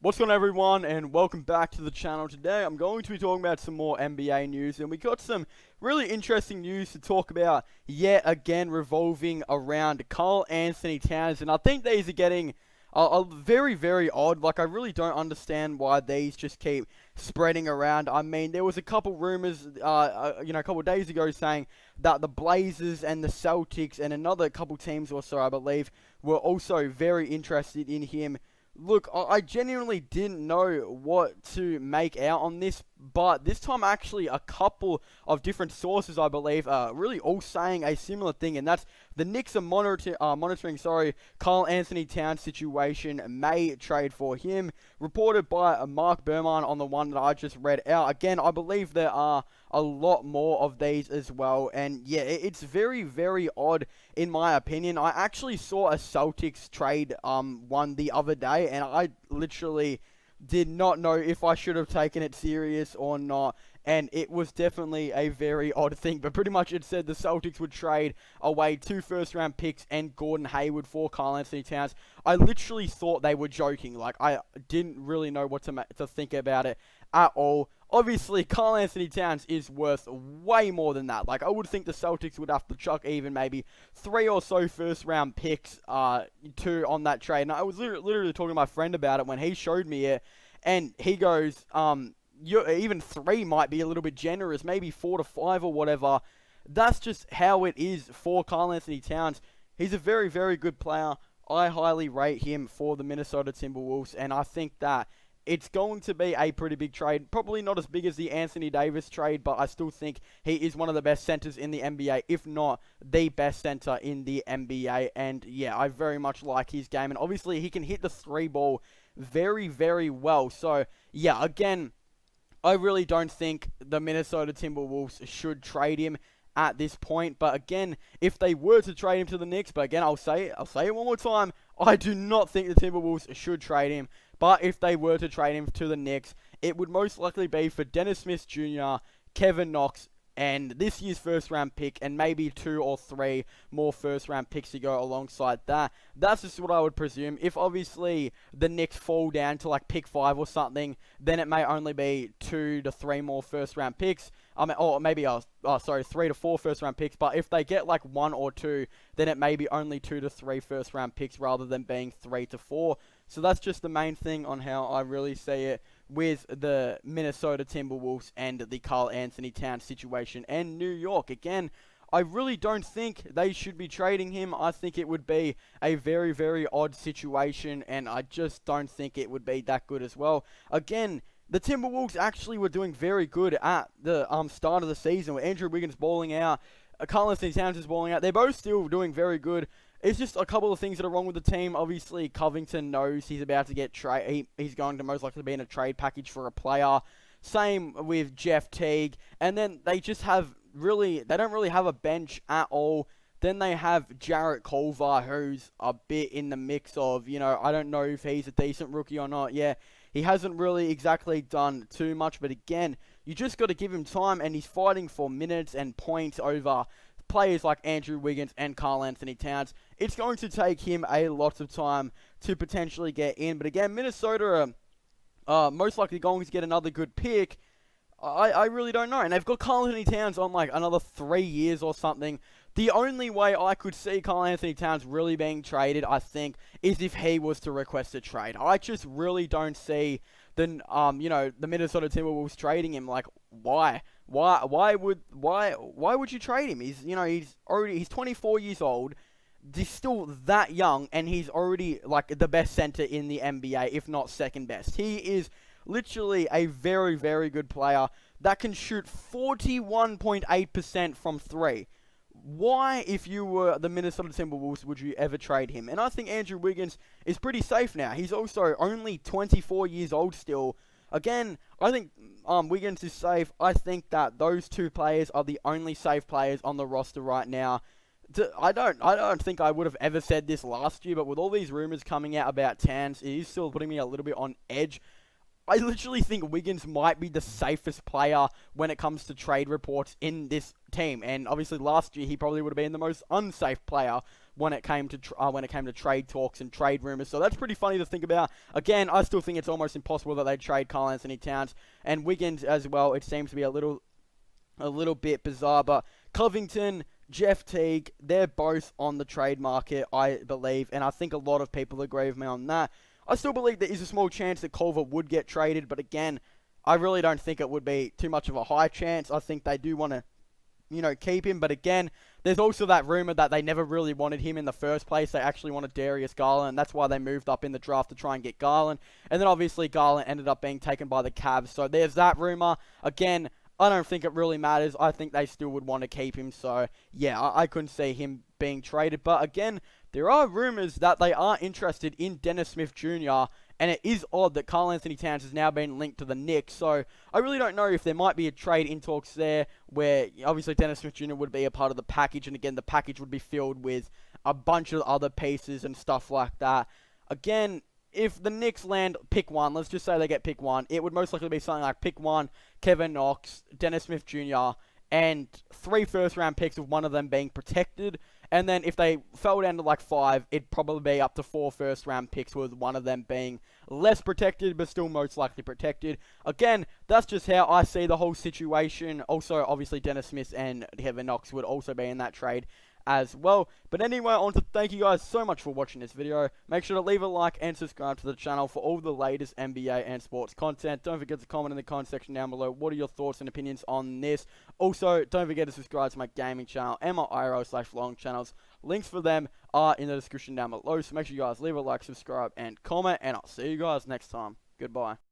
What's going on, everyone, and welcome back to the channel. Today I'm going to be talking about some more NBA news, and we got some really interesting news to talk about yet again, revolving around Karl-Anthony Towns. And I think these are getting very, very odd. Like, I really don't understand why these just keep spreading around. I mean, there was a couple rumors, a couple of days ago saying that the Blazers and the Celtics and another couple teams or so, I believe, were also very interested in him. Look, I genuinely didn't know what to make out on this, but this time actually a couple of different sources, I believe, really all saying a similar thing, and that's the Knicks are monitoring Karl-Anthony Towns' situation, may trade for him, reported by Mark Berman on the one that I just read out. Again, I believe there are a lot more of these as well, and yeah, it's very, very odd in my opinion. I actually saw a Celtics trade one the other day, and I literally did not know if I should have taken it serious or not, and it was definitely a very odd thing, but pretty much it said the Celtics would trade away 2 first-round picks and Gordon Hayward for Karl-Anthony Towns. I literally thought they were joking. Like, I didn't really know what to think about it at all. Obviously, Karl-Anthony Towns is worth way more than that. Like, I would think the Celtics would have to chuck even maybe 3 or so first-round picks on that trade. And I was literally talking to my friend about it when he showed me it, and he goes, even 3 might be a little bit generous, maybe 4 to 5 or whatever. That's just how it is for Karl-Anthony Towns. He's a very, very good player. I highly rate him for the Minnesota Timberwolves, and I think that it's going to be a pretty big trade. Probably not as big as the Anthony Davis trade, but I still think he is one of the best centers in the NBA, if not the best center in the NBA. And yeah, I very much like his game. And obviously, he can hit the 3 ball very, very well. So yeah, again, I really don't think the Minnesota Timberwolves should trade him at this point. But again, if they were to trade him to the Knicks, but again, I'll say it one more time, I do not think the Timberwolves should trade him. But if they were to trade him to the Knicks, it would most likely be for Dennis Smith Jr., Kevin Knox, and this year's first-round pick, and maybe 2 or 3 more first-round picks to go alongside that. That's just what I would presume. If obviously the Knicks fall down to like pick 5 or something, then it may only be 2 to 3 more first-round picks. Or maybe 3 to 4 first-round picks. But if they get like 1 or 2, then it may be only 2 to 3 first-round picks rather than being 3 to 4. So that's just the main thing on how I really see it with the Minnesota Timberwolves and the Karl-Anthony Towns situation. And New York, again, I really don't think they should be trading him. I think it would be a very, very odd situation, and I just don't think it would be that good as well. Again, the Timberwolves actually were doing very good at the start of the season, with Andrew Wiggins balling out, Karl-Anthony Towns is balling out. They're both still doing very good. It's just a couple of things that are wrong with the team. Obviously, Covington knows he's about to get he's going to most likely be in a trade package for a player. Same with Jeff Teague. And then they just have they don't really have a bench at all. Then they have Jarrett Culver, who's a bit in the mix of, I don't know if he's a decent rookie or not. Yeah, he hasn't really exactly done too much. But again, you just got to give him time, and he's fighting for minutes and points over players like Andrew Wiggins and Karl-Anthony Towns. It's going to take him a lot of time to potentially get in. But again, Minnesota are most likely going to get another good pick. I really don't know. And they've got Karl-Anthony Towns on like another 3 years or something. The only way I could see Karl-Anthony Towns really being traded, I think, is if he was to request a trade. I just really don't see the Minnesota Timberwolves trading him. Like, why? Why would you trade him? He's 24 years old. He's still that young, and he's already like the best center in the NBA, if not second best. He is literally a very, very good player that can shoot 41.8% from 3. Why, if you were the Minnesota Timberwolves, would you ever trade him? And I think Andrew Wiggins is pretty safe now. He's also only 24 years old still. Again, I think Wiggins is safe. I think that those 2 players are the only safe players on the roster right now. I don't think I would have ever said this last year, but with all these rumors coming out about Towns, it is still putting me a little bit on edge. I literally think Wiggins might be the safest player when it comes to trade reports in this team. And obviously last year he probably would have been the most unsafe player when it came to trade talks and trade rumors. So that's pretty funny to think about. Again, I still think it's almost impossible that they trade Karl-Anthony Towns and Wiggins as well. It seems to be a little bit bizarre, but Covington, Jeff Teague, they're both on the trade market, I believe, and I think a lot of people agree with me on that. I still believe there is a small chance that Culver would get traded, but again, I really don't think it would be too much of a high chance. I think they do want to, keep him, but again, there's also that rumor that they never really wanted him in the first place. They actually wanted Darius Garland. That's why they moved up in the draft to try and get Garland, and then obviously Garland ended up being taken by the Cavs, so there's that rumor. Again, I don't think it really matters. I think they still would want to keep him. So, yeah, I couldn't see him being traded. But again, there are rumors that they are interested in Dennis Smith Jr., and it is odd that Karl-Anthony Towns has now been linked to the Knicks. So, I really don't know if there might be a trade in talks there where, obviously, Dennis Smith Jr. would be a part of the package. And again, the package would be filled with a bunch of other pieces and stuff like that. Again, if the Knicks land pick 1, let's just say they get pick 1, it would most likely be something like pick 1, Kevin Knox, Dennis Smith Jr., and 3 first-round picks, with one of them being protected. And then if they fell down to like 5, it'd probably be up to 4 first-round picks, with one of them being less protected, but still most likely protected. Again, that's just how I see the whole situation. Also, obviously, Dennis Smith and Kevin Knox would also be in that trade as well. But anyway, I want to thank you guys so much for watching this video. Make sure to leave a like and subscribe to the channel for all the latest NBA and sports content. Don't forget to comment in the comment section down below. What are your thoughts and opinions on this? Also, don't forget to subscribe to my gaming channel and my IRL/vlogging channels. Links for them are in the description down below. So make sure you guys leave a like, subscribe, and comment. And I'll see you guys next time. Goodbye.